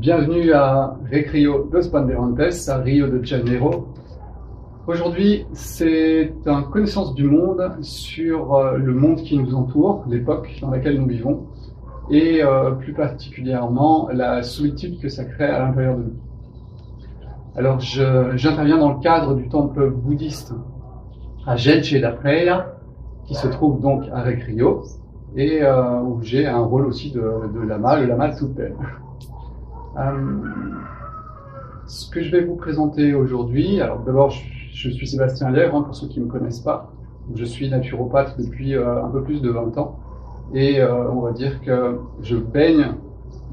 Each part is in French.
Bienvenue à Recrio dos Bandeirantes, à Rio de Janeiro. Aujourd'hui, c'est une connaissance du monde sur le monde qui nous entoure, l'époque dans laquelle nous vivons, et plus particulièrement la solitude que ça crée à l'intérieur de nous. Alors, j'interviens dans le cadre du temple bouddhiste à Gente da Praia, qui se trouve donc à Recrio, et où j'ai un rôle aussi de lama, le lama Tupé. Ce que je vais vous présenter aujourd'hui, alors d'abord je suis Sébastien Lièvre, pour ceux qui ne me connaissent pas. Je suis naturopathe depuis un peu plus de 20 ans et on va dire que je baigne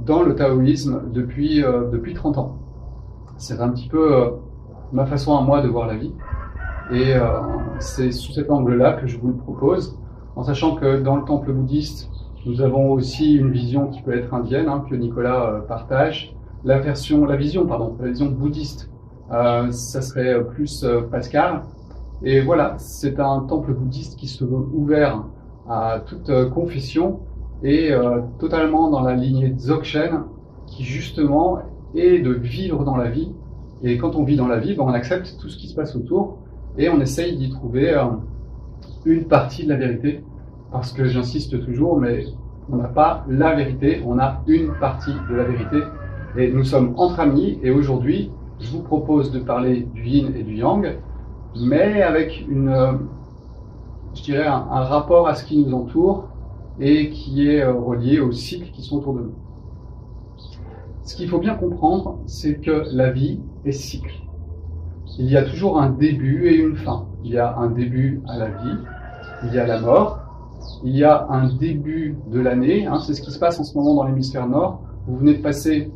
dans le taoïsme depuis 30 ans. C'est un petit peu ma façon à moi de voir la vie et c'est sous cet angle-là que je vous le propose, en sachant que dans le temple bouddhiste, nous avons aussi une vision qui peut être indienne, que Nicolas partage. La vision bouddhiste, ça serait plus Pascal. Et voilà, c'est un temple bouddhiste qui se veut ouvert à toute confession et totalement dans la lignée Dzogchen, qui justement est de vivre dans la vie. Et quand on vit dans la vie, on accepte tout ce qui se passe autour et on essaye d'y trouver une partie de la vérité. Parce que j'insiste toujours, mais on n'a pas la vérité, on a une partie de la vérité. Et nous sommes entre amis, et aujourd'hui, je vous propose de parler du yin et du yang, mais avec je dirais un rapport à ce qui nous entoure et qui est relié aux cycles qui sont autour de nous. Ce qu'il faut bien comprendre, c'est que la vie est cycle. Il y a toujours un début et une fin. Il y a un début à la vie, il y a la mort, il y a un début de l'année, c'est ce qui se passe en ce moment dans l'hémisphère nord. Vous venez de passer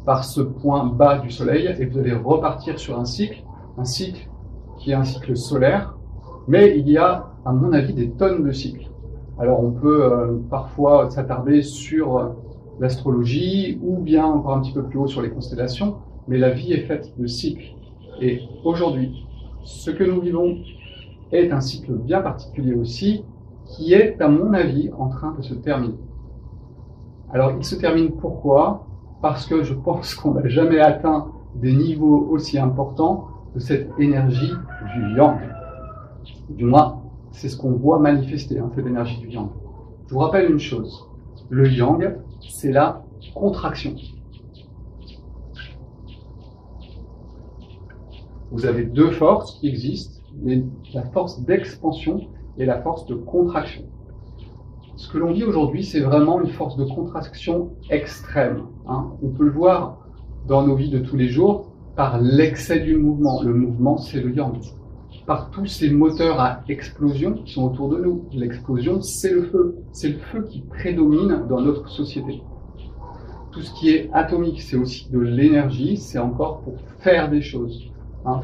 par ce point bas du soleil et vous allez repartir sur un cycle qui est un cycle solaire, mais il y a, à mon avis, des tonnes de cycles. Alors on peut parfois s'attarder sur l'astrologie ou bien encore un petit peu plus haut sur les constellations, mais la vie est faite de cycles. Et aujourd'hui, ce que nous vivons est un cycle bien particulier aussi, qui est, à mon avis, en train de se terminer. Alors, il se termine pourquoi ? Parce que je pense qu'on n'a jamais atteint des niveaux aussi importants de cette énergie du yang. Du moins, c'est ce qu'on voit manifester, cette énergie du yang. Je vous rappelle une chose, le yang, c'est la contraction. Vous avez deux forces qui existent, la force d'expansion et la force de contraction. Ce que l'on vit aujourd'hui, c'est vraiment une force de contraction extrême. On peut le voir dans nos vies de tous les jours par l'excès du mouvement. Le mouvement, c'est le yang. Par tous ces moteurs à explosion qui sont autour de nous. L'explosion, c'est le feu. C'est le feu qui prédomine dans notre société. Tout ce qui est atomique, c'est aussi de l'énergie. C'est encore pour faire des choses.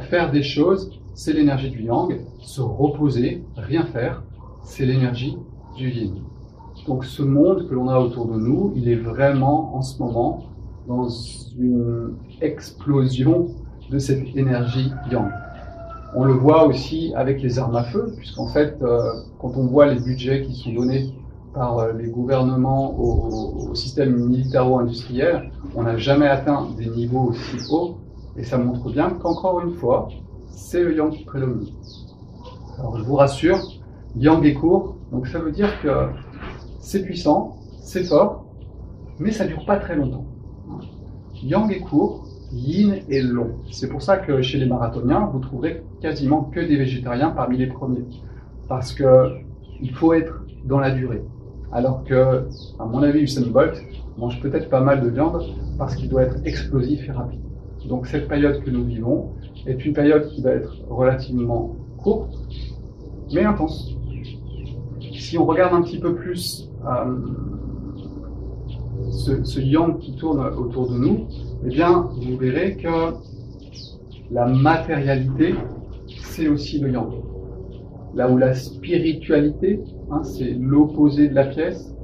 Faire des choses, c'est l'énergie du yang. Se reposer, rien faire, c'est l'énergie du yin. Donc ce monde que l'on a autour de nous, il est vraiment en ce moment dans une explosion de cette énergie yang. On le voit aussi avec les armes à feu, puisqu'en fait, quand on voit les budgets qui sont donnés par les gouvernements au système militaro-industriel, on n'a jamais atteint des niveaux aussi hauts, et ça montre bien qu'encore une fois, c'est le yang qui prédomine. Alors je vous rassure, yang est court, donc ça veut dire que c'est puissant, c'est fort, mais ça dure pas très longtemps. Yang est court, yin est long. C'est pour ça que chez les marathoniens, vous trouverez quasiment que des végétariens parmi les premiers. Parce que il faut être dans la durée. Alors que, à mon avis, Usain Bolt mange peut-être pas mal de viande parce qu'il doit être explosif et rapide. Donc cette période que nous vivons est une période qui va être relativement courte, mais intense. Si on regarde un petit peu plus ce yang qui tourne autour de nous, eh bien, vous verrez que la matérialité, c'est aussi le yang. Là où la spiritualité, c'est l'opposé de la pièce,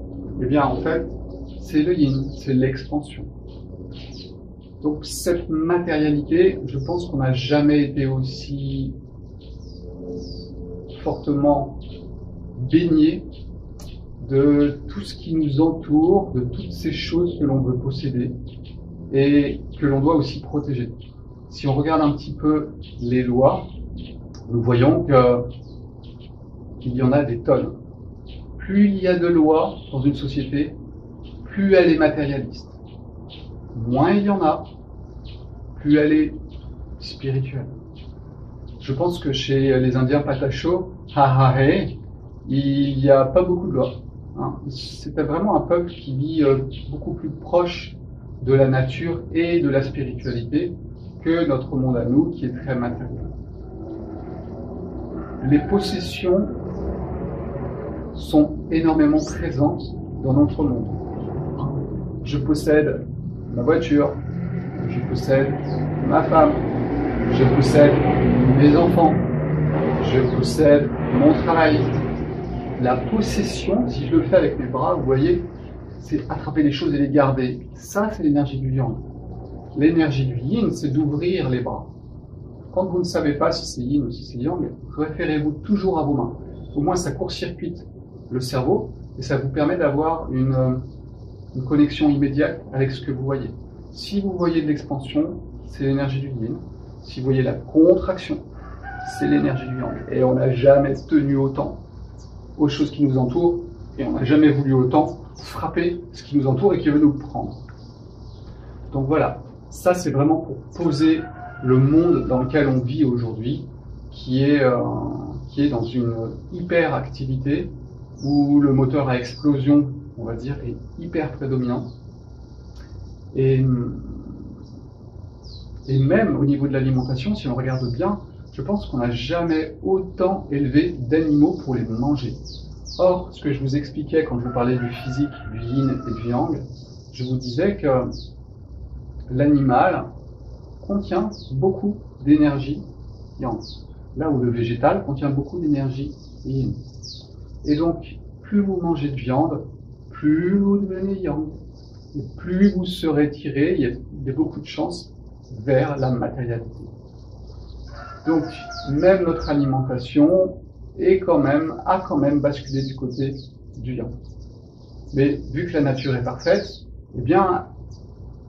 eh bien, en fait, c'est le yin, c'est l'expansion. Donc, cette matérialité, je pense qu'on n'a jamais été aussi fortement baigné de tout ce qui nous entoure, de toutes ces choses que l'on veut posséder, et que l'on doit aussi protéger. Si on regarde un petit peu les lois, nous voyons qu'il y en a des tonnes. Plus il y a de lois dans une société, plus elle est matérialiste. Moins il y en a, plus elle est spirituelle. Je pense que chez les Indiens Patacho, il n'y a pas beaucoup de lois. C'était vraiment un peuple qui vit beaucoup plus proche de la nature et de la spiritualité que notre monde à nous, qui est très matériel. Les possessions sont énormément présentes dans notre monde. Je possède ma voiture, je possède ma femme, je possède mes enfants, je possède mon travail. La possession, si je le fais avec mes bras, vous voyez, c'est attraper les choses et les garder. Ça, c'est l'énergie du yang. L'énergie du yin, c'est d'ouvrir les bras. Quand vous ne savez pas si c'est yin ou si c'est yang, référez-vous toujours à vos mains. Au moins, ça court-circuite le cerveau et ça vous permet d'avoir une connexion immédiate avec ce que vous voyez. Si vous voyez de l'expansion, c'est l'énergie du yin. Si vous voyez la contraction, c'est l'énergie du yang. Et on n'a jamais tenu autant aux choses qui nous entourent et on n'a jamais voulu autant frapper ce qui nous entoure et qui veut nous prendre. Donc voilà, ça c'est vraiment pour poser le monde dans lequel on vit aujourd'hui, qui est dans une hyper-activité où le moteur à explosion, on va dire, est hyper prédominant. Et même au niveau de l'alimentation, si on regarde bien, je pense qu'on n'a jamais autant élevé d'animaux pour les manger. Or, ce que je vous expliquais quand je vous parlais du physique, du yin et du yang, je vous disais que l'animal contient beaucoup d'énergie yang, là où le végétal contient beaucoup d'énergie yin. Et donc, plus vous mangez de viande, plus vous devenez yang, et plus vous serez tiré, il y a beaucoup de chances vers la matérialité. Donc, même notre alimentation a quand même basculé du côté du yang. Mais vu que la nature est parfaite, eh bien,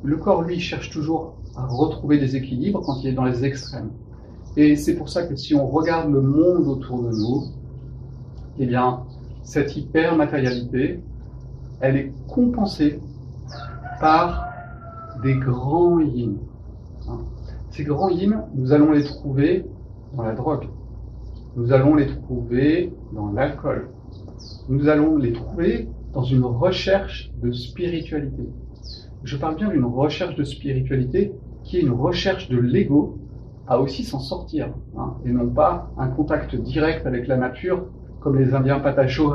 le corps, lui, cherche toujours à retrouver des équilibres quand il est dans les extrêmes. Et c'est pour ça que si on regarde le monde autour de nous, eh bien, cette hyper-matérialité, elle est compensée par des grands yin. Ces grands yin, nous allons les trouver dans la drogue. Nous allons les trouver dans l'alcool. Nous allons les trouver dans une recherche de spiritualité. Je parle bien d'une recherche de spiritualité qui est une recherche de l'ego à aussi s'en sortir, et non pas un contact direct avec la nature comme les Indiens Patacho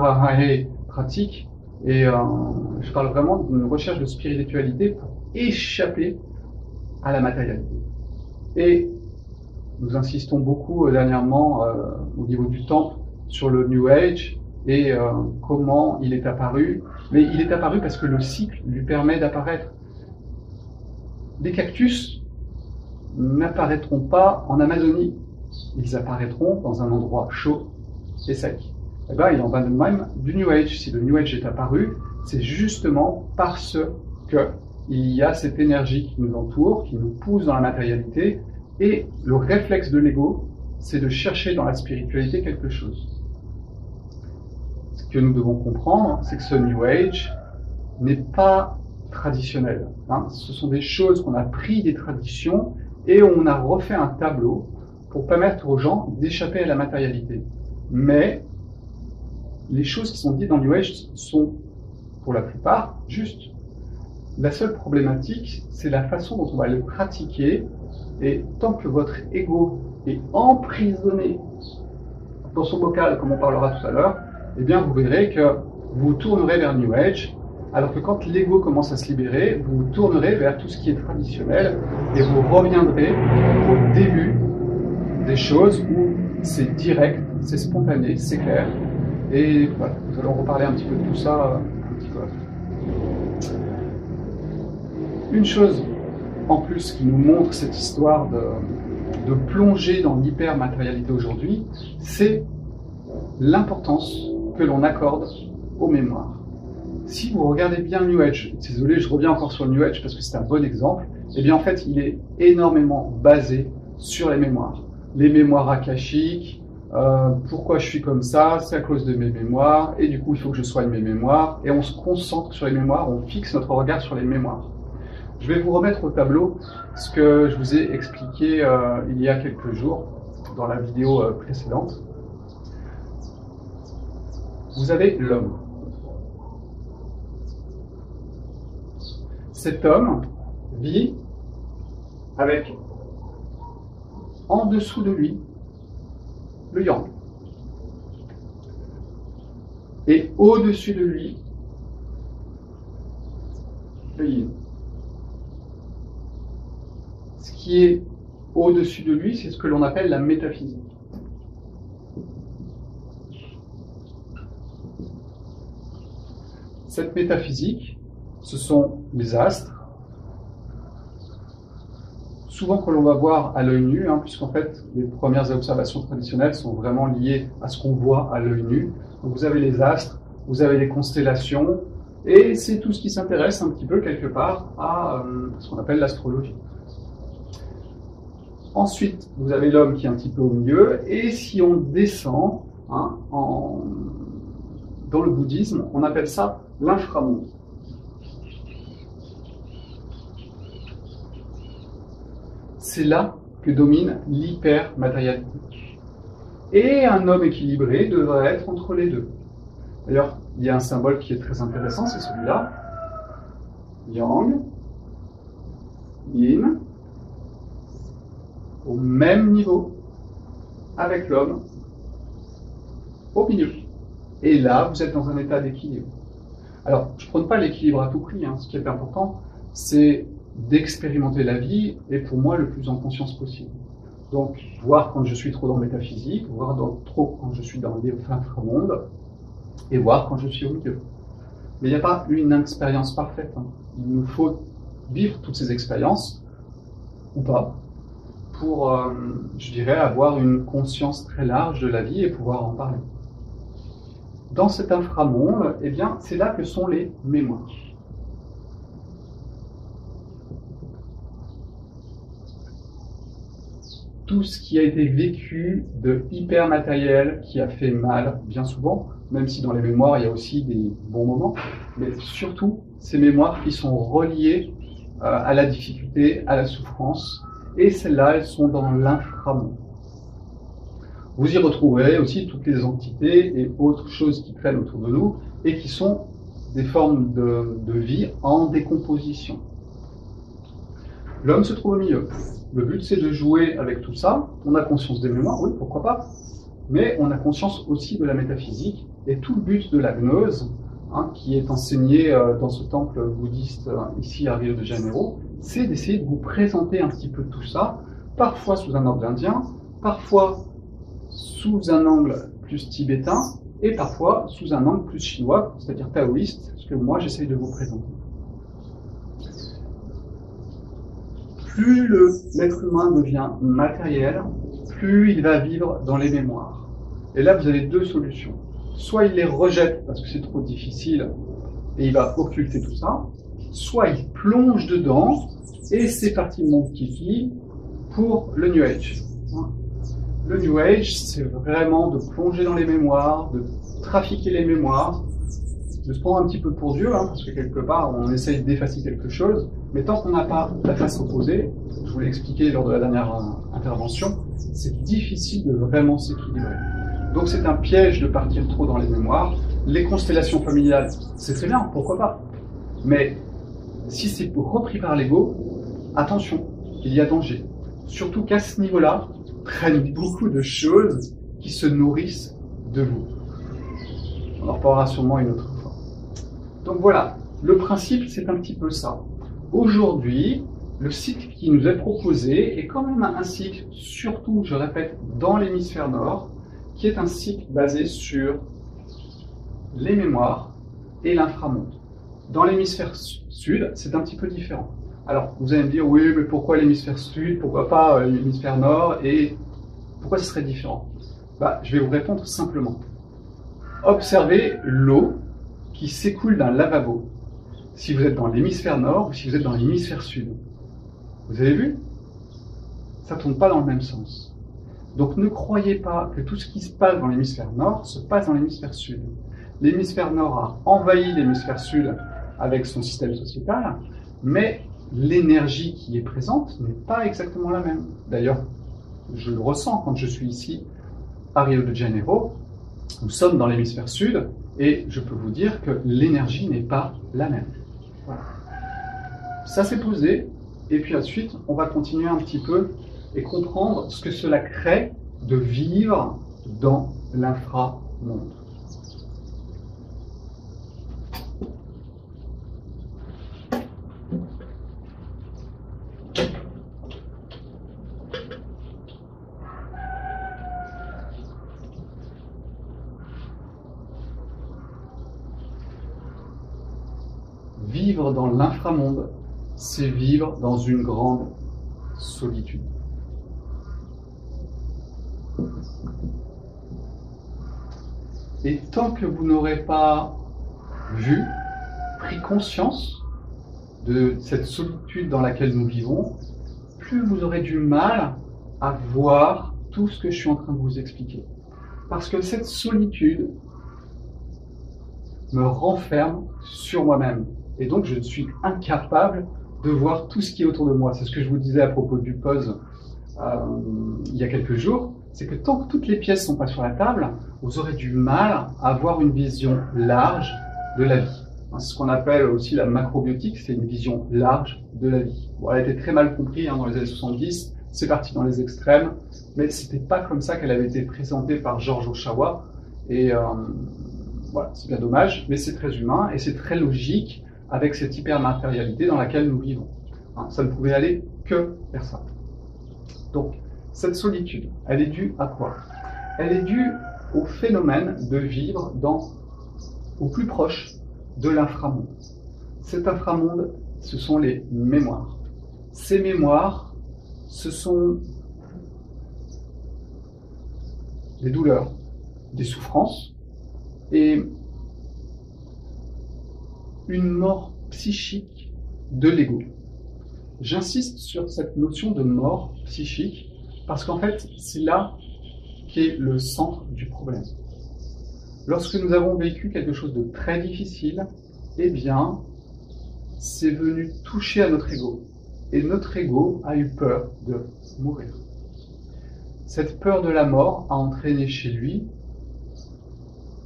pratiquent. Et je parle vraiment d'une recherche de spiritualité pour échapper à la matérialité. Et nous insistons beaucoup dernièrement au niveau du temple sur le New Age et comment il est apparu. Mais il est apparu parce que le cycle lui permet d'apparaître. Les cactus n'apparaîtront pas en Amazonie. Ils apparaîtront dans un endroit chaud et sec. Eh bien, il en va de même du New Age. Si le New Age est apparu, c'est justement parce que il y a cette énergie qui nous entoure, qui nous pousse dans la matérialité, et le réflexe de l'ego, c'est de chercher dans la spiritualité quelque chose. Ce que nous devons comprendre, c'est que ce New Age n'est pas traditionnel. Ce sont des choses qu'on a pris des traditions et on a refait un tableau pour permettre aux gens d'échapper à la matérialité. Mais les choses qui sont dites dans le New Age sont, pour la plupart, justes. La seule problématique, c'est la façon dont on va le pratiquer, et tant que votre ego est emprisonné dans son bocal, comme on parlera tout à l'heure, eh bien vous verrez que vous tournerez vers New Age, alors que quand l'ego commence à se libérer, vous tournerez vers tout ce qui est traditionnel, et vous reviendrez au début des choses où c'est direct, c'est spontané, c'est clair, et voilà, nous allons reparler un petit peu de tout ça un petit peu après. Une chose en plus qui nous montre cette histoire de plonger dans l'hyper-matérialité aujourd'hui, c'est l'importance que l'on accorde aux mémoires. Si vous regardez bien le New Age, désolé, je reviens encore sur le New Age parce que c'est un bon exemple, eh bien en fait, il est énormément basé sur les mémoires. Les mémoires akashiques, pourquoi je suis comme ça, c'est à cause de mes mémoires, et du coup, il faut que je soigne mes mémoires, et on se concentre sur les mémoires, on fixe notre regard sur les mémoires. Je vais vous remettre au tableau ce que je vous ai expliqué il y a quelques jours dans la vidéo précédente. Vous avez l'homme. Cet homme vit avec, en dessous de lui, le yang. Et au-dessus de lui, le yin. Ce qui est au-dessus de lui, c'est ce que l'on appelle la métaphysique. Cette métaphysique, ce sont les astres, souvent que l'on va voir à l'œil nu, puisqu'en fait, les premières observations traditionnelles sont vraiment liées à ce qu'on voit à l'œil nu. Donc vous avez les astres, vous avez les constellations, et c'est tout ce qui s'intéresse un petit peu quelque part à ce qu'on appelle l'astrologie. Ensuite, vous avez l'homme qui est un petit peu au milieu, et si on descend dans le bouddhisme, on appelle ça l'inframonde. C'est là que domine l'hypermatérialité. Et un homme équilibré devrait être entre les deux. D'ailleurs, il y a un symbole qui est très intéressant, c'est celui-là. Yang, Yin, au même niveau, avec l'homme, au milieu. Et là, vous êtes dans un état d'équilibre. Alors, je ne prône pas l'équilibre à tout prix. Ce qui est important, c'est d'expérimenter la vie, et pour moi, le plus en conscience possible. Donc, voir quand je suis trop dans le métaphysique, voir trop quand je suis dans l'inframonde, et voir quand je suis au milieu. Mais il n'y a pas une expérience parfaite. Il nous faut vivre toutes ces expériences, ou pas, pour, je dirais, avoir une conscience très large de la vie et pouvoir en parler. Dans cet inframonde, eh bien, c'est là que sont les mémoires. Tout ce qui a été vécu de hyper matériel, qui a fait mal, bien souvent, même si dans les mémoires, il y a aussi des bons moments, mais surtout ces mémoires qui sont reliées à la difficulté, à la souffrance, et celles-là, elles sont dans l'inframonde. Vous y retrouverez aussi toutes les entités et autres choses qui traînent autour de nous et qui sont des formes de vie en décomposition. L'homme se trouve au milieu. Le but, c'est de jouer avec tout ça. On a conscience des mémoires, oui, pourquoi pas, mais on a conscience aussi de la métaphysique. Et tout le but de la gnose, qui est enseignée dans ce temple bouddhiste ici à Rio de Janeiro, c'est d'essayer de vous présenter un petit peu tout ça, parfois sous un angle indien, parfois sous un angle plus tibétain, et parfois sous un angle plus chinois, c'est-à-dire taoïste, ce que moi j'essaye de vous présenter. Plus l'être humain devient matériel, plus il va vivre dans les mémoires. Et là, vous avez deux solutions. Soit il les rejette parce que c'est trop difficile et il va occulter tout ça, soit il plonge dedans et c'est parti mon kiki pour le New Age. Le New Age, c'est vraiment de plonger dans les mémoires, de trafiquer les mémoires, de se prendre un petit peu pour Dieu, parce que quelque part, on essaye d'effacer quelque chose, mais tant qu'on n'a pas la face opposée, je vous l'ai expliqué lors de la dernière intervention, c'est difficile de vraiment s'équilibrer. Donc c'est un piège de partir trop dans les mémoires. Les constellations familiales, c'est très bien, pourquoi pas. Mais si c'est repris par l'ego, attention, il y a danger. Surtout qu'à ce niveau-là, prennent beaucoup de choses qui se nourrissent de vous. On en reparlera sûrement une autre fois. Donc voilà, le principe, c'est un petit peu ça. Aujourd'hui, le cycle qui nous est proposé est quand même un cycle, surtout, je répète, dans l'hémisphère nord, qui est un cycle basé sur les mémoires et l'inframonde. Dans l'hémisphère sud, c'est un petit peu différent. Alors, vous allez me dire, oui, mais pourquoi l'hémisphère sud, pourquoi pas l'hémisphère nord, et pourquoi ce serait différent? Je vais vous répondre simplement. Observez l'eau qui s'écoule d'un lavabo si vous êtes dans l'hémisphère nord ou si vous êtes dans l'hémisphère sud. Vous avez vu? Ça ne tourne pas dans le même sens. Donc ne croyez pas que tout ce qui se passe dans l'hémisphère nord se passe dans l'hémisphère sud. L'hémisphère nord a envahi l'hémisphère sud avec son système sociétal, mais l'énergie qui est présente n'est pas exactement la même. D'ailleurs, je le ressens quand je suis ici à Rio de Janeiro. Nous sommes dans l'hémisphère sud et je peux vous dire que l'énergie n'est pas la même. Voilà. Ça s'est posé et puis ensuite on va continuer un petit peu et comprendre ce que cela crée de vivre dans l'inframonde. Vivre dans l'inframonde, c'est vivre dans une grande solitude. Et tant que vous n'aurez pas vu, pris conscience de cette solitude dans laquelle nous vivons, plus vous aurez du mal à voir tout ce que je suis en train de vous expliquer. Parce que cette solitude me renferme sur moi-même. Et donc, je suis incapable de voir tout ce qui est autour de moi. C'est ce que je vous disais à propos du pause il y a quelques jours. C'est que tant que toutes les pièces ne sont pas sur la table, vous aurez du mal à avoir une vision large de la vie. C'est ce qu'on appelle aussi la macrobiotique, c'est une vision large de la vie. Bon, elle a été très mal comprise dans les années 70, c'est parti dans les extrêmes, mais c'était pas comme ça qu'elle avait été présentée par George Ohsawa. Et voilà, c'est bien dommage, mais c'est très humain et c'est très logique avec cette hypermatérialité dans laquelle nous vivons. Ça ne pouvait aller que vers ça. Donc, cette solitude, elle est due à quoi? Elle est due au phénomène de vivre au plus proche de l'inframonde. Cet inframonde, ce sont les mémoires. Ces mémoires, ce sont des douleurs, des souffrances et une mort psychique de l'ego. J'insiste sur cette notion de mort psychique parce qu'en fait, c'est là qu'est le centre du problème. Lorsque nous avons vécu quelque chose de très difficile, eh bien, c'est venu toucher à notre ego. Et notre ego a eu peur de mourir. Cette peur de la mort a entraîné chez lui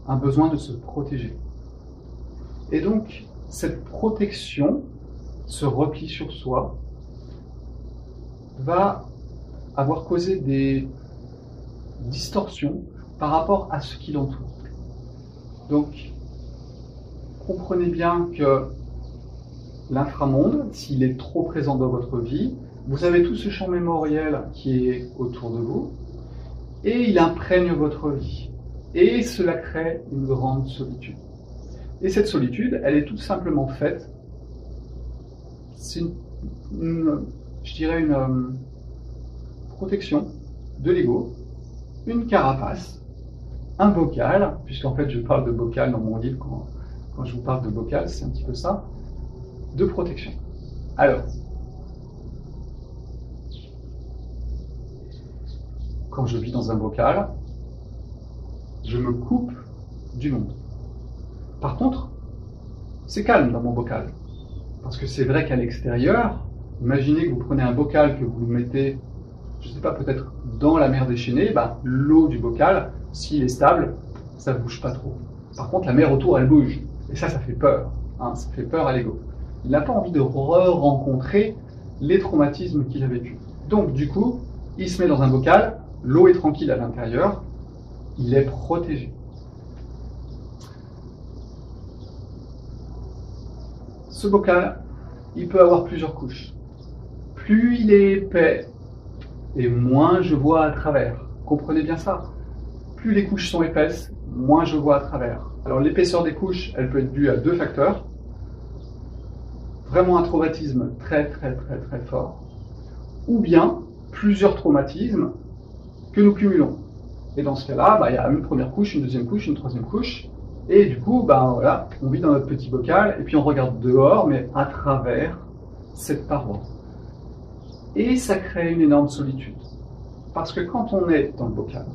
un besoin de se protéger. Et donc, cette protection, ce repli sur soi, va avoir causé des distorsions par rapport à ce qui l'entoure. Donc, comprenez bien que l'inframonde, s'il est trop présent dans votre vie, vous avez tout ce champ mémoriel qui est autour de vous, et il imprègne votre vie. Et cela crée une grande solitude. Et cette solitude, elle est tout simplement faite, c'est je dirais une protection de l'ego, une carapace, un bocal, puisqu'en fait je parle de bocal dans mon livre, quand je vous parle de bocal, c'est un petit peu ça, de protection. Alors, quand je vis dans un bocal, je me coupe du monde. Par contre, c'est calme dans mon bocal. Parce que c'est vrai qu'à l'extérieur, imaginez que vous prenez un bocal, que vous le mettez, je ne sais pas, peut-être dans la mer déchaînée, l'eau du bocal, s'il est stable, ça ne bouge pas trop. Par contre, la mer autour, elle bouge. Et ça fait peur. Ça fait peur à l'ego. Il n'a pas envie de re-rencontrer les traumatismes qu'il a vécus. Donc, du coup, il se met dans un bocal, l'eau est tranquille à l'intérieur, il est protégé. Ce bocal, il peut avoir plusieurs couches. Plus il est épais, et moins je vois à travers. Comprenez bien ça. Plus les couches sont épaisses, moins je vois à travers. Alors l'épaisseur des couches, elle peut être due à deux facteurs. Vraiment un traumatisme très fort. Ou bien plusieurs traumatismes que nous cumulons. Et dans ce cas-là, il y a une première couche, une deuxième couche, une troisième couche. Et du coup, ben voilà, on vit dans notre petit bocal et puis on regarde dehors, mais à travers cette paroi. Et ça crée une énorme solitude. Parce que quand on est dans le bocal,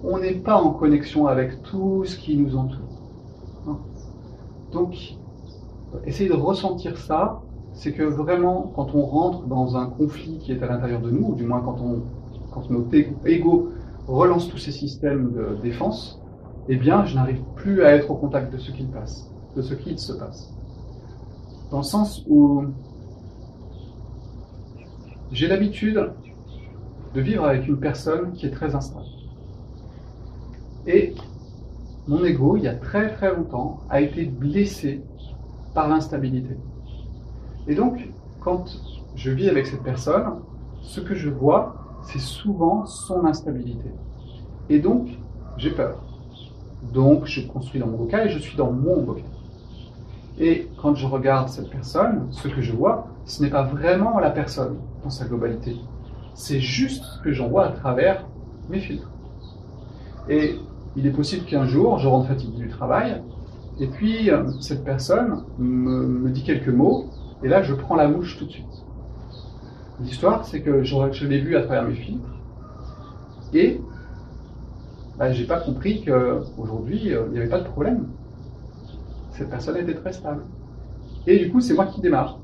on n'est pas en connexion avec tout ce qui nous entoure. Donc, essayer de ressentir ça, c'est que vraiment, quand on rentre dans un conflit qui est à l'intérieur de nous, ou du moins quand notre ego relance tous ces systèmes de défense, eh bien, je n'arrive plus à être au contact de ce qu'il passe, de ce qu'il se passe. Dans le sens où j'ai l'habitude de vivre avec une personne qui est très instable. Et mon ego, il y a très très longtemps, a été blessé par l'instabilité. Et donc, quand je vis avec cette personne, ce que je vois, c'est souvent son instabilité. Et donc, j'ai peur. Donc, je construis dans mon bocal et je suis dans mon bocal. Et quand je regarde cette personne, ce que je vois, ce n'est pas vraiment la personne dans sa globalité. C'est juste ce que j'en vois à travers mes filtres. Et il est possible qu'un jour, je rentre fatigué du travail, et puis cette personne me dit quelques mots, et là je prends la mouche tout de suite. L'histoire, c'est que je l'ai vu à travers mes filtres, et j'ai pas compris qu'aujourd'hui, il n'y avait pas de problème. Cette personne était très stable. Et du coup, c'est moi qui démarre.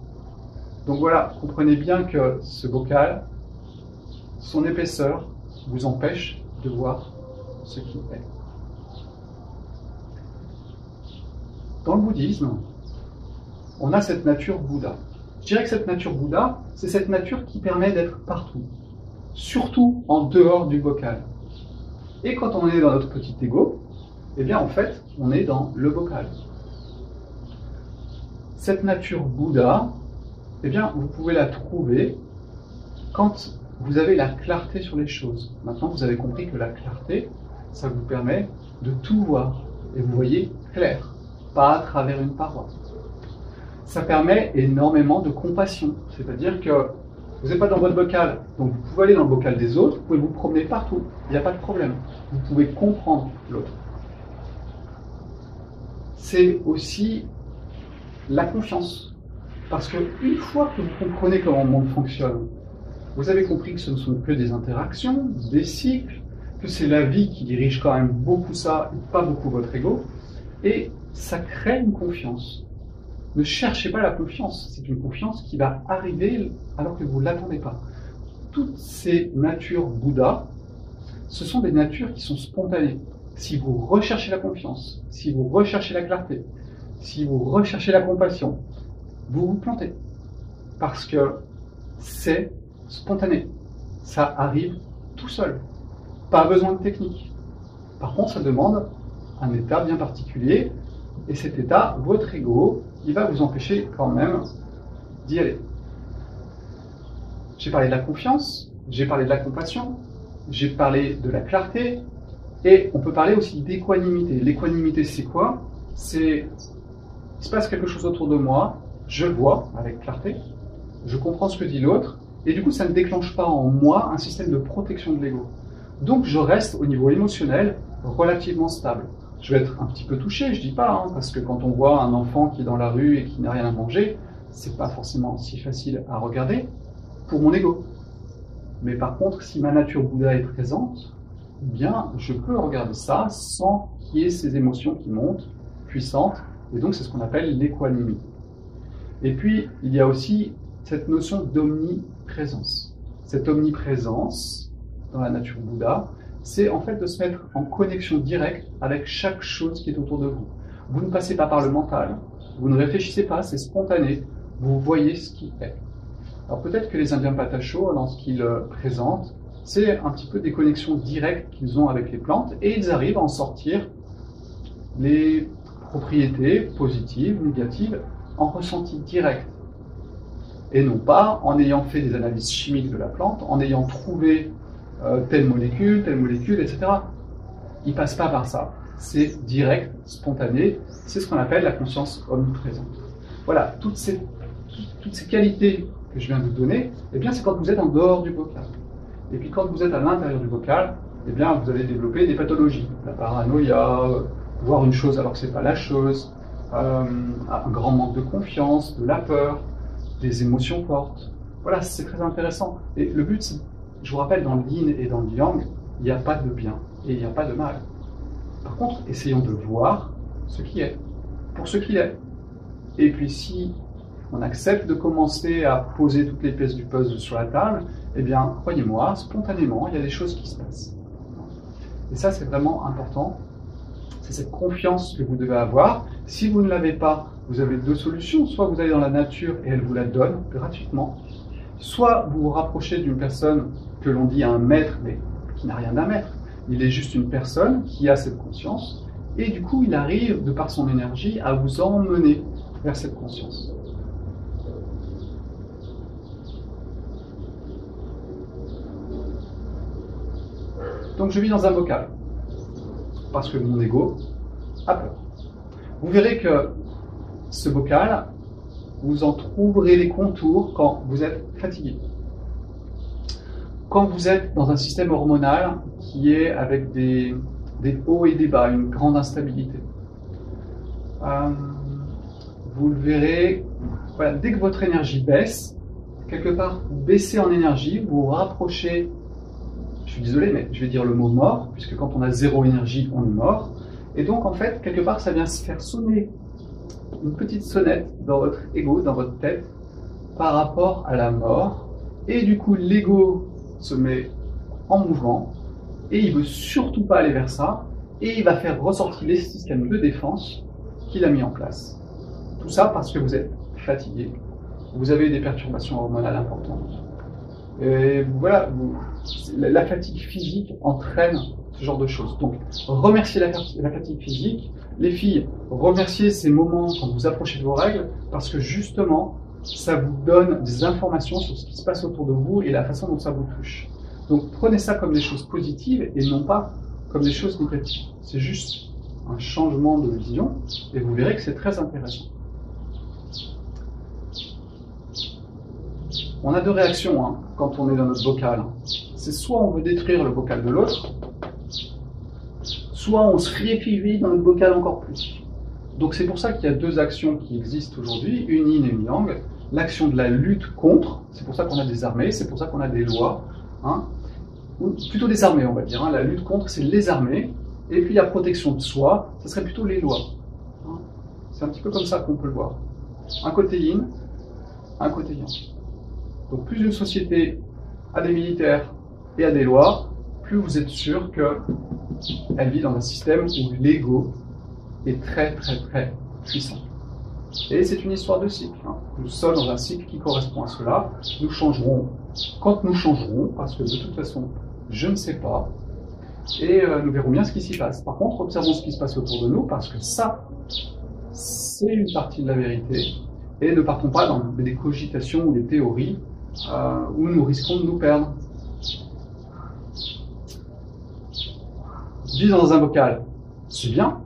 Donc voilà, comprenez bien que ce bocal, son épaisseur, vous empêche de voir ce qui est. Dans le bouddhisme, on a cette nature Bouddha. Je dirais que cette nature Bouddha, c'est cette nature qui permet d'être partout, surtout en dehors du bocal. Et quand on est dans notre petit ego, eh bien en fait, on est dans le bocal. Cette nature Bouddha, eh bien vous pouvez la trouver quand vous avez la clarté sur les choses. Maintenant, vous avez compris que la clarté, ça vous permet de tout voir. Et vous voyez clair, pas à travers une paroi. Ça permet énormément de compassion. C'est-à-dire que vous n'êtes pas dans votre bocal, donc vous pouvez aller dans le bocal des autres, vous pouvez vous promener partout, il n'y a pas de problème. Vous pouvez comprendre l'autre. C'est aussi la confiance. Parce qu'une fois que vous comprenez comment le monde fonctionne, vous avez compris que ce ne sont que des interactions, des cycles, que c'est la vie qui dirige quand même beaucoup ça et pas beaucoup votre ego, et ça crée une confiance. Ne cherchez pas la confiance, c'est une confiance qui va arriver alors que vous ne l'attendez pas. Toutes ces natures Bouddha, ce sont des natures qui sont spontanées. Si vous recherchez la confiance, si vous recherchez la clarté, si vous recherchez la compassion, vous vous plantez. Parce que c'est spontané. Ça arrive tout seul. Pas besoin de technique. Par contre, ça demande un état bien particulier. Et cet état, votre ego, il va vous empêcher quand même d'y aller. J'ai parlé de la confiance, j'ai parlé de la compassion, j'ai parlé de la clarté, et on peut parler aussi d'équanimité. L'équanimité, c'est quoi? Il se passe quelque chose autour de moi, je vois avec clarté, je comprends ce que dit l'autre, et du coup, ça ne déclenche pas en moi un système de protection de l'ego. Donc, je reste au niveau émotionnel relativement stable. Je vais être un petit peu touché, je dis pas, parce que quand on voit un enfant qui est dans la rue et qui n'a rien à manger, c'est pas forcément si facile à regarder pour mon ego. Mais par contre, si ma nature Bouddha est présente, eh bien, je peux regarder ça sans qu'il y ait ces émotions qui montent, puissantes, et donc c'est ce qu'on appelle l'équanimité. Et puis, il y a aussi cette notion d'omniprésence. Cette omniprésence, dans la nature Bouddha, c'est en fait de se mettre en connexion directe avec chaque chose qui est autour de vous. Vous ne passez pas par le mental, vous ne réfléchissez pas, c'est spontané, vous voyez ce qui est. Alors peut-être que les Indiens Patachos, lorsqu'ils présentent, c'est un petit peu des connexions directes qu'ils ont avec les plantes, et ils arrivent à en sortir les propriétés positives, négatives, en ressenti direct. Et non pas en ayant fait des analyses chimiques de la plante, en ayant trouvé telle molécule, etc. Ils ne passent pas par ça. C'est direct, spontané. C'est ce qu'on appelle la conscience omniprésente. Voilà, toutes ces qualités que je viens de vous donner, eh bien, c'est quand vous êtes en dehors du bocal. Et puis quand vous êtes à l'intérieur du bocal, eh bien, vous allez développer des pathologies. La paranoïa, voir une chose alors que c'est pas la chose, un grand manque de confiance, de la peur, des émotions fortes. Voilà, c'est très intéressant. Et le but, je vous rappelle, dans le yin et dans le yang, il n'y a pas de bien et il n'y a pas de mal. Par contre, essayons de voir ce qui est, pour ce qu'il est. Et puis si on accepte de commencer à poser toutes les pièces du puzzle sur la table, eh bien, croyez-moi, spontanément, il y a des choses qui se passent. Et ça, c'est vraiment important. C'est cette confiance que vous devez avoir. Si vous ne l'avez pas, vous avez deux solutions. Soit vous allez dans la nature et elle vous la donne gratuitement. Soit vous vous rapprochez d'une personne que l'on dit un maître, mais qui n'a rien d'un maître. Il est juste une personne qui a cette conscience. Et du coup, il arrive, de par son énergie, à vous emmener vers cette conscience. Donc je vis dans un bocal, parce que mon ego a peur. Vous verrez que ce bocal, vous en trouverez les contours quand vous êtes fatigué. Quand vous êtes dans un système hormonal qui est avec des hauts et des bas, une grande instabilité. Vous le verrez, voilà, dès que votre énergie baisse, quelque part, vous baissez en énergie, vous vous rapprochez. Je suis désolé, mais je vais dire le mot mort, puisque quand on a zéro énergie, on est mort. Et donc, en fait, quelque part, ça vient se faire sonner une petite sonnette dans votre ego, dans votre tête, par rapport à la mort. Et du coup, l'ego se met en mouvement, et il ne veut surtout pas aller vers ça, et il va faire ressortir les systèmes de défense qu'il a mis en place. Tout ça parce que vous êtes fatigué, vous avez des perturbations hormonales importantes. Et voilà, la fatigue physique entraîne ce genre de choses. Donc, remerciez la fatigue physique. Les filles, remerciez ces moments quand vous approchez de vos règles, parce que justement, ça vous donne des informations sur ce qui se passe autour de vous et la façon dont ça vous touche. Donc, prenez ça comme des choses positives et non pas comme des choses négatives. C'est juste un changement de vision et vous verrez que c'est très intéressant. On a deux réactions quand on est dans notre bocal. C'est soit on veut détruire le bocal de l'autre, soit on se réfugie dans notre bocal encore plus. Donc c'est pour ça qu'il y a deux actions qui existent aujourd'hui, une yin et une yang. L'action de la lutte contre, c'est pour ça qu'on a des armées, c'est pour ça qu'on a des lois, ou plutôt des armées on va dire. La lutte contre, c'est les armées, et puis la protection de soi, ce serait plutôt les lois. C'est un petit peu comme ça qu'on peut le voir. Un côté yin, un côté yang. Donc plus une société a des militaires et a des lois, plus vous êtes sûr qu'elle vit dans un système où l'ego est très très très puissant. Et c'est une histoire de cycle. Nous sommes dans un cycle qui correspond à cela. Nous changerons quand nous changerons, parce que de toute façon, je ne sais pas. Et nous verrons bien ce qui s'y passe. Par contre, observons ce qui se passe autour de nous, parce que ça, c'est une partie de la vérité. Et ne partons pas dans des cogitations ou des théories où nous risquons de nous perdre. Vivre dans un bocal, c'est bien,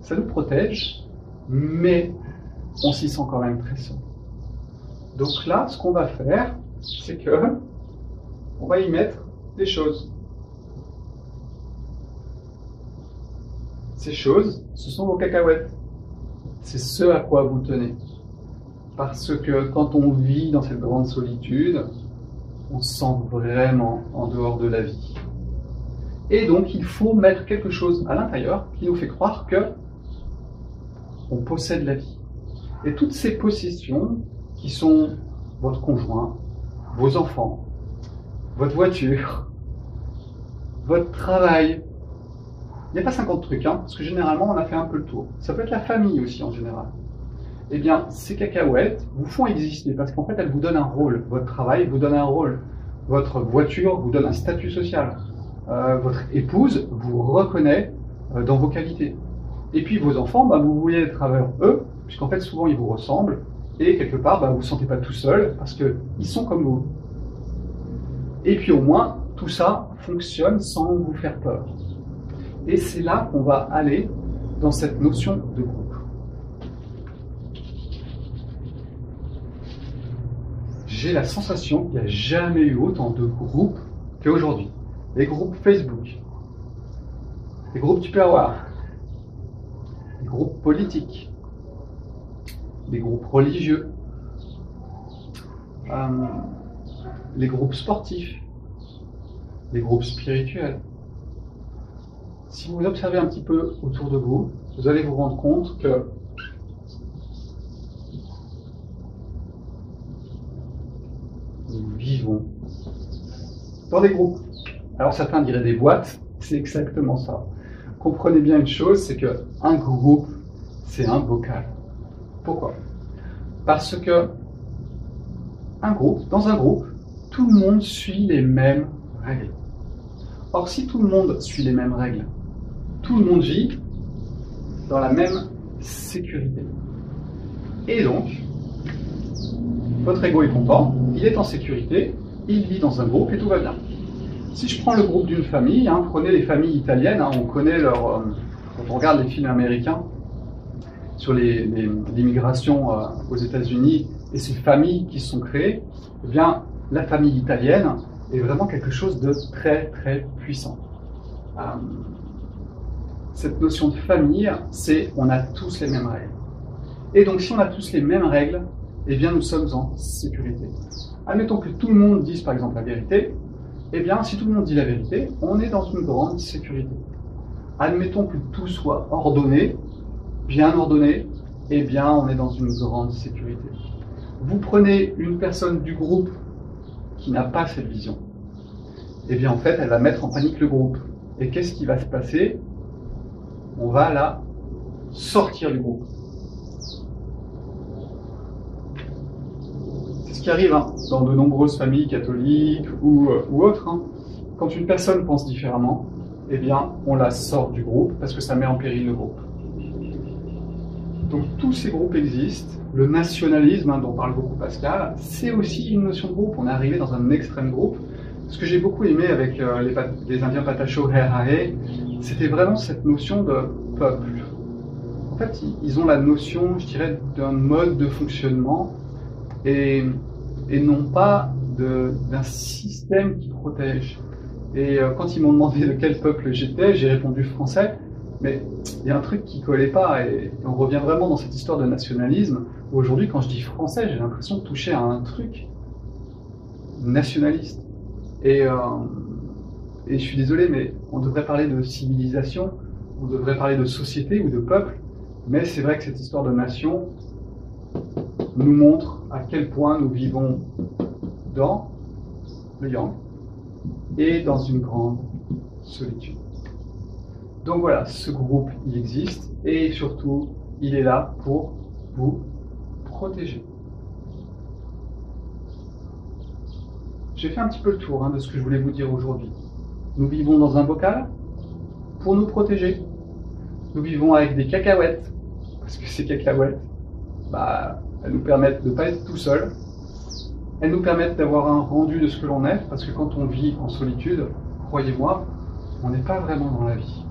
ça nous protège, mais on s'y sent quand même très seul. Donc là, ce qu'on va faire, c'est que on va y mettre des choses. Ces choses, ce sont vos cacahuètes. C'est ce à quoi vous tenez. Parce que quand on vit dans cette grande solitude, on se sent vraiment en dehors de la vie. Et donc, il faut mettre quelque chose à l'intérieur qui nous fait croire que on possède la vie. Et toutes ces possessions, qui sont votre conjoint, vos enfants, votre voiture, votre travail, il n'y a pas 50 trucs, parce que généralement, on a fait un peu le tour. Ça peut être la famille aussi, en général. Eh bien, ces cacahuètes vous font exister, parce qu'en fait, elles vous donnent un rôle. Votre travail vous donne un rôle. Votre voiture vous donne un statut social. Votre épouse vous reconnaît dans vos qualités. Et puis vos enfants, vous voulez être à travers eux, puisqu'en fait souvent ils vous ressemblent, et quelque part vous ne vous sentez pas tout seul, parce qu'ils sont comme vous. Et puis au moins, tout ça fonctionne sans vous faire peur. Et c'est là qu'on va aller dans cette notion de groupe. J'ai la sensation qu'il n'y a jamais eu autant de groupes qu'aujourd'hui. les groupes Facebook, les groupes Tupperware, les groupes politiques, les groupes religieux, les groupes sportifs, les groupes spirituels. Si vous observez un petit peu autour de vous, vous allez vous rendre compte que nous vivons dans des groupes. Alors certains diraient des boîtes, c'est exactement ça. Comprenez bien une chose, c'est qu'un groupe, c'est un bocal. Pourquoi? Parce que dans un groupe, tout le monde suit les mêmes règles. Or, si tout le monde suit les mêmes règles, tout le monde vit dans la même sécurité. Et donc, votre ego est content, il est en sécurité, il vit dans un groupe et tout va bien. Si je prends le groupe d'une famille, prenez les familles italiennes, on connaît quand on regarde les films américains sur l'immigration aux États-Unis et ces familles qui se sont créées, eh bien, la famille italienne est vraiment quelque chose de très très puissant. Cette notion de famille, c'est on a tous les mêmes règles. Et donc si on a tous les mêmes règles, eh bien nous sommes en sécurité. Admettons que tout le monde dise par exemple la vérité, eh bien si tout le monde dit la vérité, on est dans une grande sécurité. Admettons que tout soit ordonné, bien ordonné, eh bien on est dans une grande sécurité. Vous prenez une personne du groupe qui n'a pas cette vision, eh bien en fait elle va mettre en panique le groupe. Et qu'est-ce qui va se passer? On va la sortir du groupe. C'est ce qui arrive dans de nombreuses familles catholiques ou autres. Quand une personne pense différemment, eh bien on la sort du groupe parce que ça met en péril le groupe. Donc tous ces groupes existent. Le nationalisme, dont parle beaucoup Pascal, c'est aussi une notion de groupe. On est arrivé dans un extrême groupe. Ce que j'ai beaucoup aimé avec les Indiens Patacho Herae, c'était vraiment cette notion de peuple. En fait, ils ont la notion, je dirais, d'un mode de fonctionnement et non pas d'un système qui protège. Et quand ils m'ont demandé de quel peuple j'étais, j'ai répondu français. Mais il y a un truc qui collait pas et on revient vraiment dans cette histoire de nationalisme. Aujourd'hui, quand je dis français, j'ai l'impression de toucher à un truc nationaliste. Et je suis désolé, mais on devrait parler de civilisation, on devrait parler de société ou de peuple. Mais c'est vrai que cette histoire de nation nous montre à quel point nous vivons dans le yang et dans une grande solitude. Donc voilà, ce groupe, il existe et surtout, il est là pour vous protéger. J'ai fait un petit peu le tour de ce que je voulais vous dire aujourd'hui. Nous vivons dans un bocal pour nous protéger. Nous vivons avec des cacahuètes, parce que ces cacahuètes, elles nous permettent de ne pas être tout seul. Elles nous permettent d'avoir un rendu de ce que l'on est, parce que quand on vit en solitude, croyez-moi, on n'est pas vraiment dans la vie.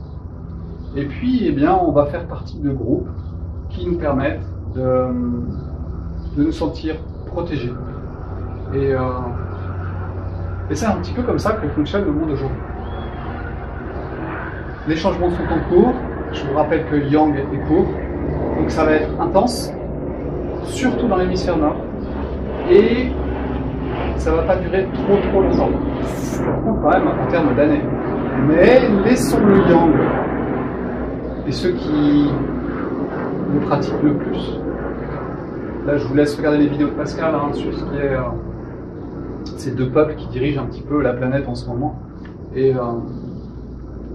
Et puis, eh bien, on va faire partie de groupes qui nous permettent de nous sentir protégés. Et c'est un petit peu comme ça que fonctionne le monde aujourd'hui. Les changements sont en cours. Je vous rappelle que le yang est court. Donc ça va être intense, surtout dans l'hémisphère nord. Et ça ne va pas durer trop longtemps. Ça compte quand même en termes d'années. Mais laissons le yang et ceux qui le pratiquent le plus. Là, je vous laisse regarder les vidéos de Pascal sur ce qui est ces deux peuples qui dirigent un petit peu la planète en ce moment. Et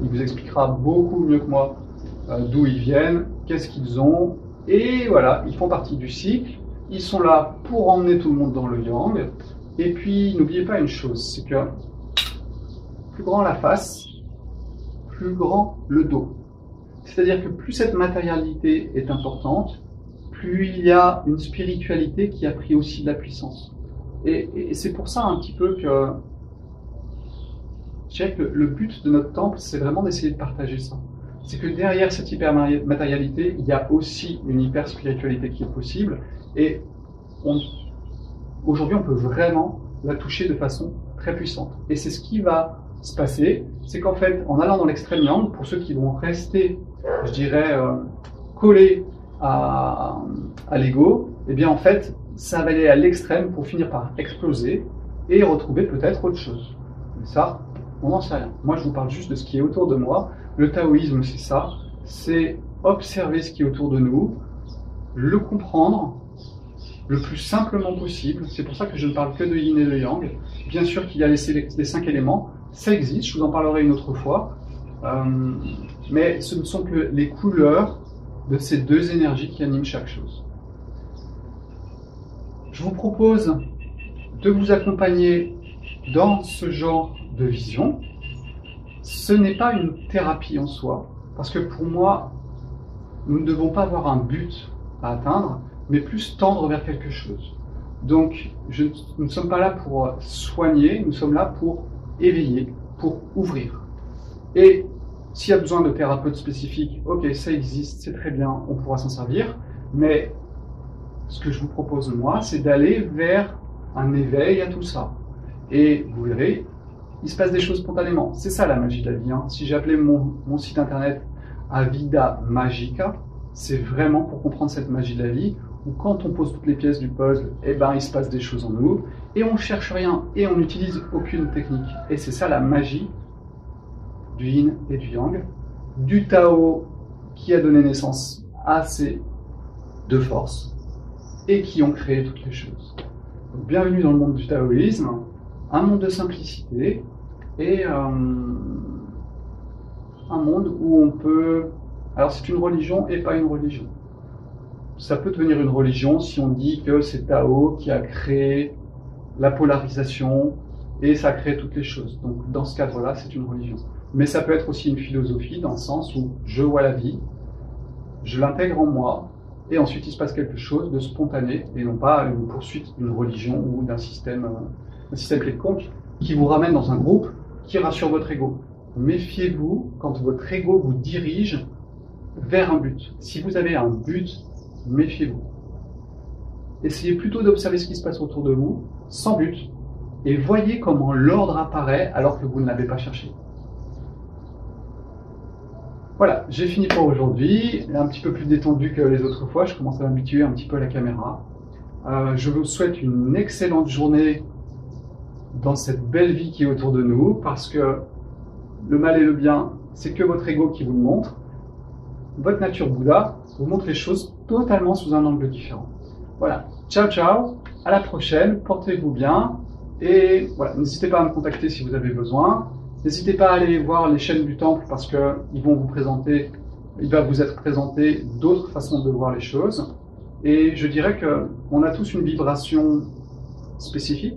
il vous expliquera beaucoup mieux que moi d'où ils viennent, qu'est-ce qu'ils ont. Et voilà, ils font partie du cycle. Ils sont là pour emmener tout le monde dans le yang. Et puis, n'oubliez pas une chose, c'est que plus grand la face, plus grand le dos. C'est-à-dire que plus cette matérialité est importante, plus il y a une spiritualité qui a pris aussi de la puissance. Et c'est pour ça un petit peu que je dirais que le but de notre temple, c'est vraiment d'essayer de partager ça. C'est que derrière cette hyper-matérialité, il y a aussi une hyper-spiritualité qui est possible. Et aujourd'hui, on peut vraiment la toucher de façon très puissante. Et c'est ce qui va se passer, c'est qu'en fait, en allant dans l'extrême yang, pour ceux qui vont rester, je dirais, collés à l'ego, eh bien en fait, ça va aller à l'extrême pour finir par exploser et retrouver peut-être autre chose. Mais ça, on n'en sait rien. Moi, je vous parle juste de ce qui est autour de moi. Le taoïsme, c'est ça, c'est observer ce qui est autour de nous, le comprendre le plus simplement possible. C'est pour ça que je ne parle que de yin et de yang. Bien sûr qu'il y a les 5 éléments, ça existe, je vous en parlerai une autre fois, mais ce ne sont que les couleurs de ces deux énergies qui animent chaque chose. Je vous propose de vous accompagner dans ce genre de vision. Ce n'est pas une thérapie en soi, parce que pour moi, nous ne devons pas avoir un but à atteindre, mais plus tendre vers quelque chose. Donc, nous ne sommes pas là pour soigner, nous sommes là pour éveiller, pour ouvrir. Et s'il y a besoin de thérapeutes spécifiques, ok, ça existe, c'est très bien, on pourra s'en servir, mais ce que je vous propose moi, c'est d'aller vers un éveil à tout ça. Et vous verrez, il se passe des choses spontanément. C'est ça la magie de la vie. Hein. Si j'ai appelé mon site internet Avida Magica, c'est vraiment pour comprendre cette magie de la vie, où quand on pose toutes les pièces du puzzle, eh ben, il se passe des choses en nous, et on ne cherche rien, et on n'utilise aucune technique. Et c'est ça la magie du yin et du yang, du Tao qui a donné naissance à ces deux forces, et qui ont créé toutes les choses. Donc, bienvenue dans le monde du taoïsme, un monde de simplicité, et un monde où on peut... Alors c'est une religion et pas une religion. Ça peut devenir une religion si on dit que c'est Tao qui a créé la polarisation et ça crée toutes les choses. Donc dans ce cadre-là, c'est une religion. Mais ça peut être aussi une philosophie dans le sens où je vois la vie, je l'intègre en moi et ensuite il se passe quelque chose de spontané et non pas une poursuite d'une religion ou d'un système quelconque qui vous ramène dans un groupe qui rassure votre ego. Méfiez-vous quand votre ego vous dirige vers un but. Si vous avez un but, méfiez-vous. Essayez plutôt d'observer ce qui se passe autour de vous, sans but, et voyez comment l'ordre apparaît alors que vous ne l'avez pas cherché. Voilà, j'ai fini pour aujourd'hui, un petit peu plus détendu que les autres fois, je commence à m'habituer un petit peu à la caméra. Je vous souhaite une excellente journée dans cette belle vie qui est autour de nous, parce que le mal et le bien, c'est que votre ego qui vous le montre. Votre nature Bouddha vous montre les choses totalement sous un angle différent. Voilà, ciao ciao, à la prochaine, portez-vous bien, et voilà, n'hésitez pas à me contacter si vous avez besoin. N'hésitez pas à aller voir les chaînes du Temple parce que il va vous être présenté d'autres façons de voir les choses. Et je dirais que on a tous une vibration spécifique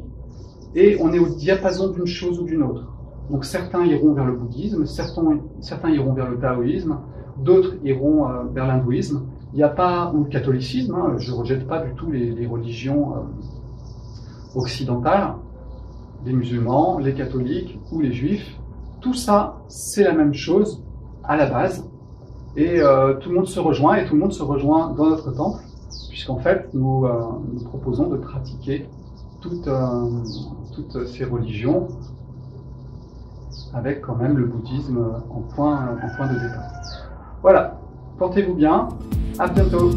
et on est au diapason d'une chose ou d'une autre. Donc certains iront vers le bouddhisme, certains iront vers le taoïsme, d'autres iront vers l'hindouisme. Il n'y a pas, ou le catholicisme, hein, je ne rejette pas du tout les religions occidentales, les musulmans, les catholiques ou les juifs. Tout ça, c'est la même chose à la base. Et tout le monde se rejoint, et tout le monde se rejoint dans notre temple, puisqu'en fait, nous proposons de pratiquer toutes ces religions avec quand même le bouddhisme en point de départ. Voilà, portez-vous bien, à bientôt.